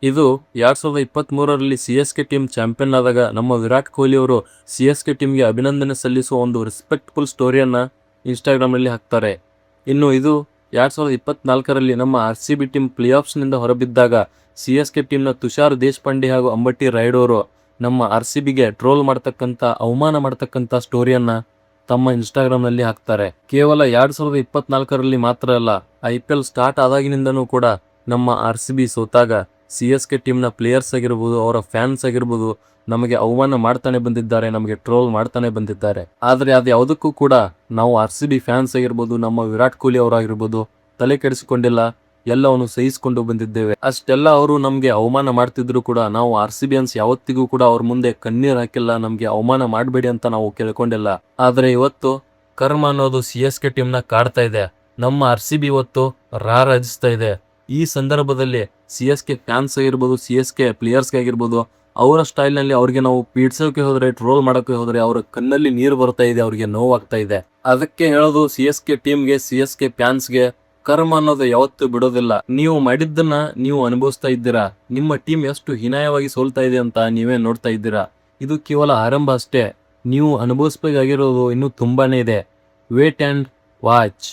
ಇದು 2023ರಲ್ಲಿ CSK team champion ಆದಾಗ ನಮ್ಮ ವಿರಾಟ್ ಕೊಹ್ಲಿ ಅವರು ಸಿ.ಎಸ್.ಕೆ ಟೀಮ್ಗೆ ಅಭಿನಂದನೆ ಸಲ್ಲಿಸುವ ಒಂದು ರೆಸ್ಪೆಕ್ಟ್ಫುಲ್ ಸ್ಟೋರಿಯನ್ನ ಇನ್ಸ್ಟಾಗ್ರಾಮ್ನಲ್ಲಿ ಹಾಕ್ತಾರೆ. ಇನ್ನು ಇದು 2024ರಲ್ಲಿ ನಮ್ಮ ಆರ್.ಸಿ.ಬಿ ಟೀಮ್ ಪ್ಲೇ ಆಫ್ಸ್ನಿಂದ ಹೊರಬಿದ್ದಾಗ ಸಿ.ಎಸ್.ಕೆ ಟೀಮ್ನ ತುಷಾರ್ ದೇಶಪಾಂಡೆ ಹಾಗೂ ಅಂಬಟಿ ರಾಯುಡು ಅವರು ನಮ್ಮ ಆರ್.ಸಿ.ಬಿಗೆ ಟ್ರೋಲ್ ಮಾಡ್ತಕ್ಕಂಥ ಅವಮಾನ ಮಾಡ್ತಕ್ಕಂಥ ಸ್ಟೋರಿಯನ್ನ ತಮ್ಮ ಇನ್ಸ್ಟಾಗ್ರಾಮ್ನಲ್ಲಿ ಹಾಕ್ತಾರೆ. ಕೇವಲ 2024ರಲ್ಲಿ ಮಾತ್ರ ಅಲ್ಲ, IPL ಸ್ಟಾರ್ಟ್ ಆದಾಗಿನಿಂದನೂ ಕೂಡ ನಮ್ಮ ಆರ್.ಸಿ.ಬಿ ಸೋತಾಗ ಸಿ.ಎಸ್.ಕೆ ಟೀಮ್ನ ಪ್ಲೇಯರ್ಸ್ ಆಗಿರ್ಬೋದು, ಅವರ ಫ್ಯಾನ್ಸ್ ಆಗಿರ್ಬೋದು, ನಮಗೆ ಅವಮಾನ ಮಾಡ್ತಾನೆ ಬಂದಿದ್ದಾರೆ, ನಮಗೆ ಟ್ರೋಲ್ ಮಾಡ್ತಾನೆ ಬಂದಿದ್ದಾರೆ. ಆದರೆ ಅದು ಯಾವುದಕ್ಕೂ ಕೂಡ ನಾವು ಆರ್.ಸಿ.ಬಿ ಫ್ಯಾನ್ಸ್ ಆಗಿರ್ಬೋದು, ನಮ್ಮ ವಿರಾಟ್ ಕೊಹ್ಲಿ ಅವರಾಗಿರ್ಬೋದು ತಲೆ ಕೆಡಿಸಿಕೊಂಡಿಲ್ಲ. ಎಲ್ಲವನ್ನು ಸಹಿಸಿಕೊಂಡು ಬಂದಿದ್ದೇವೆ. ಅಷ್ಟೆಲ್ಲ ಅವರು ನಮಗೆ ಅವಮಾನ ಮಾಡ್ತಿದ್ರು ಕೂಡ ನಾವು ಆರ್.ಸಿ.ಬಿಯನ್ಸ್ ಯಾವತ್ತಿಗೂ ಕೂಡ ಅವ್ರ ಮುಂದೆ ಕಣ್ಣೀರ್ ಹಾಕಿಲ್ಲ, ನಮಗೆ ಅವಮಾನ ಮಾಡಬೇಡಿ ಅಂತ ನಾವು ಕೇಳ್ಕೊಂಡಿಲ್ಲ. ಆದರೆ ಇವತ್ತು ಕರ್ಮ ಅನ್ನೋದು ಸಿ.ಎಸ್.ಕೆ ಟೀಮ್ನ ಕಾಡ್ತಾ ಇದೆ. ನಮ್ಮ ಆರ್.ಸಿ.ಬಿ ಇವತ್ತು ರಾರಾಜಿಸ್ತಾ ಇದೆ. ಈ ಸಂದರ್ಭದಲ್ಲಿ ಸಿ.ಎಸ್.ಕೆ ಫ್ಯಾನ್ಸ್ ಆಗಿರ್ಬೋದು, ಸಿ.ಎಸ್.ಕೆ ಪ್ಲೇಯರ್ಸ್ ಆಗಿರ್ಬೋದು, ಅವರ ಸ್ಟೈಲ್ನಲ್ಲಿ ಅವ್ರಿಗೆ ನಾವು ಪೀಡ್ಸೋಕೆ ಹೋದ್ರೆ, ಟ್ರೋಲ್ ಮಾಡೋಕೆ ಹೋದ್ರೆ ಅವ್ರ ಕಣ್ಣಲ್ಲಿ ನೀರು ಬರ್ತಾ ಇದೆ, ಅವ್ರಿಗೆ ನೋವಾಗ್ತಾ ಇದೆ. ಅದಕ್ಕೆ ಹೇಳೋದು ಸಿ.ಎಸ್.ಕೆ ಟೀಮ್ಗೆ, ಸಿ.ಎಸ್.ಕೆ ಫ್ಯಾನ್ಸ್ಗೆ, ಕರ್ಮ ಅನ್ನೋದು ಯಾವತ್ತೂ ಬಿಡೋದಿಲ್ಲ. ನೀವು ಮಾಡಿದ್ದನ್ನ ನೀವು ಅನುಭವಿಸ್ತಾ ಇದ್ದೀರಾ. ನಿಮ್ಮ ಟೀಮ್ ಎಷ್ಟು ಹೀನಾಯವಾಗಿ ಸೋಲ್ತಾ ಇದೆ ಅಂತ ನೀವೇ ನೋಡ್ತಾ ಇದ್ದೀರಾ. ಇದು ಕೇವಲ ಆರಂಭ ಅಷ್ಟೇ. ನೀವು ಅನುಭವಿಸಬೇಕಾಗಿರೋದು ಇನ್ನೂ ತುಂಬಾನೇ ಇದೆ. Wait and watch.